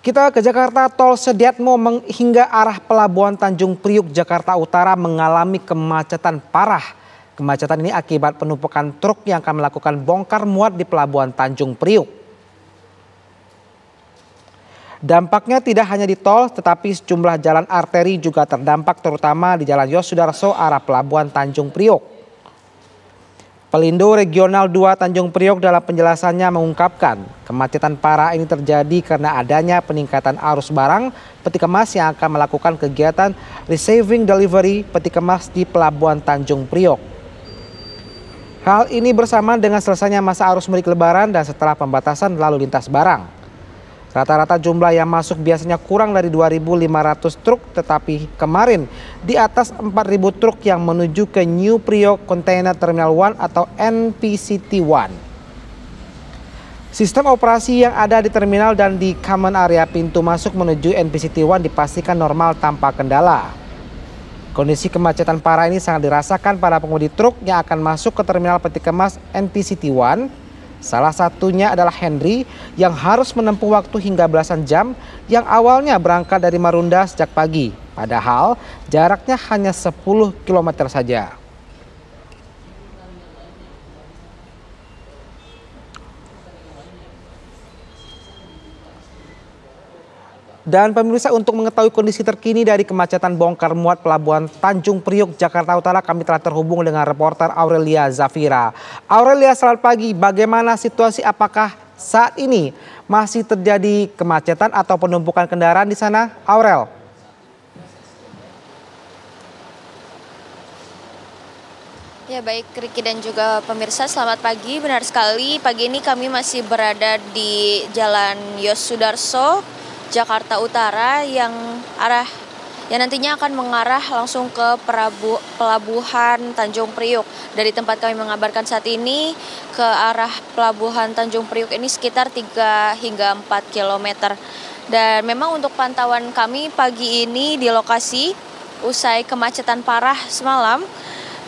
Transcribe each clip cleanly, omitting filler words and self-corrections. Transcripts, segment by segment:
Kita ke Jakarta, tol Sediatmo hingga arah Pelabuhan Tanjung Priuk, Jakarta Utara mengalami kemacetan parah. Kemacetan ini akibat penumpukan truk yang akan melakukan bongkar muat di Pelabuhan Tanjung Priuk. Dampaknya tidak hanya di tol, tetapi sejumlah jalan arteri juga terdampak, terutama di Jalan Yosudarso arah Pelabuhan Tanjung Priuk. Pelindo Regional 2 Tanjung Priok dalam penjelasannya mengungkapkan kemacetan parah ini terjadi karena adanya peningkatan arus barang peti kemas yang akan melakukan kegiatan receiving delivery peti kemas di Pelabuhan Tanjung Priok. Hal ini bersamaan dengan selesainya masa arus mudik Lebaran dan setelah pembatasan lalu lintas barang. Rata-rata jumlah yang masuk biasanya kurang dari 2.500 truk, tetapi kemarin di atas 4.000 truk yang menuju ke New Priok Container Terminal 1 atau NPCT 1. Sistem operasi yang ada di terminal dan di common area pintu masuk menuju NPCT 1 dipastikan normal tanpa kendala. Kondisi kemacetan parah ini sangat dirasakan para pengemudi truk yang akan masuk ke terminal peti kemas NPCT 1. Salah satunya adalah Henry yang harus menempuh waktu hingga belasan jam yang awalnya berangkat dari Marunda sejak pagi. Padahal jaraknya hanya 10 km saja. Dan pemirsa, untuk mengetahui kondisi terkini dari kemacetan bongkar muat Pelabuhan Tanjung Priok, Jakarta Utara, kami telah terhubung dengan reporter Aurelia Zafira. Aurelia, selamat pagi. Bagaimana situasi? Apakah saat ini masih terjadi kemacetan atau penumpukan kendaraan di sana, Aurel? Ya baik, Riki dan juga pemirsa, selamat pagi. Benar sekali, pagi ini kami masih berada di Jalan Yosudarso, Jakarta Utara yang nantinya akan mengarah langsung ke Pelabuhan Tanjung Priuk. Dari tempat kami mengabarkan saat ini ke arah Pelabuhan Tanjung Priuk ini sekitar 3 hingga 4 km. Dan memang untuk pantauan kami pagi ini di lokasi usai kemacetan parah semalam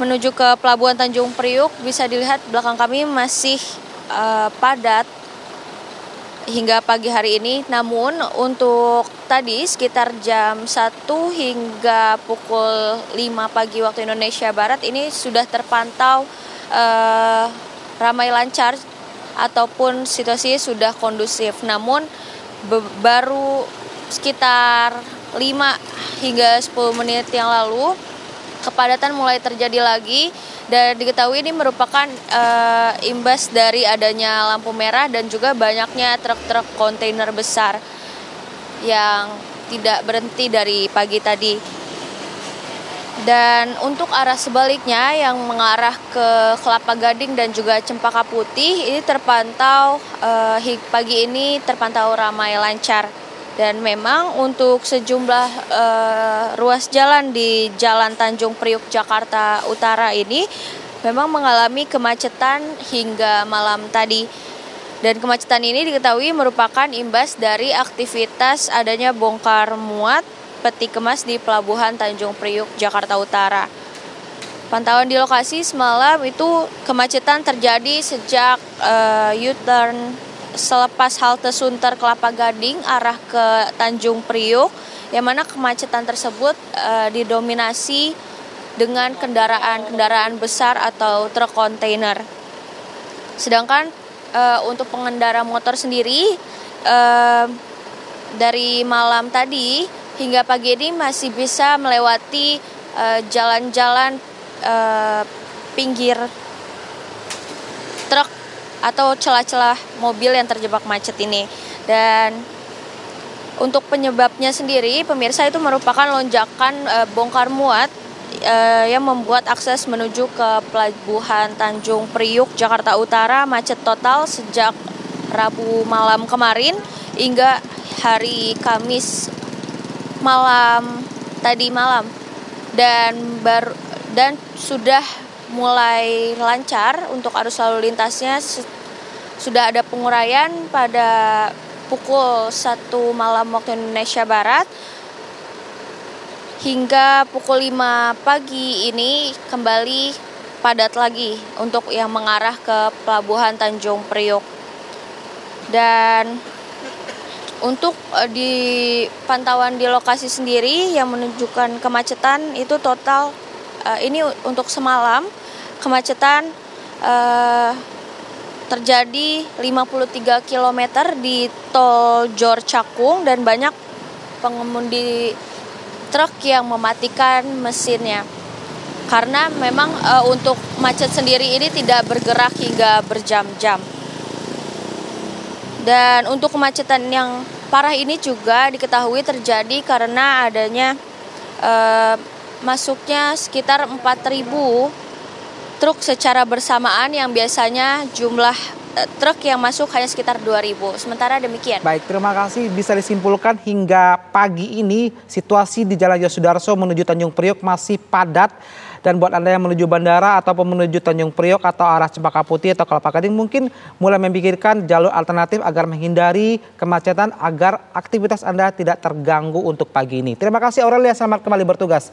menuju ke Pelabuhan Tanjung Priuk, bisa dilihat belakang kami masih padat hingga pagi hari ini. Namun untuk tadi sekitar jam 1 hingga pukul 5 pagi waktu Indonesia Barat ini sudah terpantau ramai lancar ataupun situasi sudah kondusif. Namun baru sekitar 5 hingga 10 menit yang lalu kepadatan mulai terjadi lagi. Dan diketahui ini merupakan imbas dari adanya lampu merah dan juga banyaknya truk-truk kontainer besar yang tidak berhenti dari pagi tadi. Dan untuk arah sebaliknya yang mengarah ke Kelapa Gading dan juga Cempaka Putih ini terpantau pagi ini terpantau ramai lancar. Dan memang untuk sejumlah ruas jalan di Jalan Tanjung Priuk, Jakarta Utara ini memang mengalami kemacetan hingga malam tadi. Dan kemacetan ini diketahui merupakan imbas dari aktivitas adanya bongkar muat peti kemas di Pelabuhan Tanjung Priuk, Jakarta Utara. Pantauan di lokasi semalam itu kemacetan terjadi sejak U-turn selepas halte Sunter Kelapa Gading arah ke Tanjung Priuk, yang mana kemacetan tersebut didominasi dengan kendaraan besar atau truk kontainer. Sedangkan untuk pengendara motor sendiri dari malam tadi hingga pagi ini masih bisa melewati jalan-jalan pinggir truk atau celah-celah mobil yang terjebak macet ini. Dan untuk penyebabnya sendiri, pemirsa, itu merupakan lonjakan bongkar muat yang membuat akses menuju ke Pelabuhan Tanjung Priuk, Jakarta Utara macet total sejak Rabu malam kemarin hingga hari Kamis tadi malam. Dan sudah mulai lancar untuk arus lalu lintasnya. Sudah ada penguraian pada pukul 1 malam waktu Indonesia Barat hingga pukul 5 pagi ini kembali padat lagi untuk yang mengarah ke Pelabuhan Tanjung Priok. Dan Untuk di pantauan di lokasi sendiri yang menunjukkan kemacetan itu total ini untuk semalam kemacetan terjadi 53 km di tol Jor Cakung dan banyak pengemudi truk yang mematikan mesinnya. Karena memang untuk macet sendiri ini tidak bergerak hingga berjam-jam. Dan untuk kemacetan yang parah ini juga diketahui terjadi karena adanya masuknya sekitar 4.000 truk secara bersamaan yang biasanya jumlah truk yang masuk hanya sekitar 2.000. Sementara demikian. Baik, terima kasih. Bisa disimpulkan hingga pagi ini situasi di Jalan Yosudarso menuju Tanjung Priok masih padat. Dan buat Anda yang menuju bandara ataupun menuju Tanjung Priok atau arah Cempaka Putih atau Kelapa Gading mungkin mulai memikirkan jalur alternatif agar menghindari kemacetan agar aktivitas Anda tidak terganggu untuk pagi ini. Terima kasih Aurelia, selamat kembali bertugas.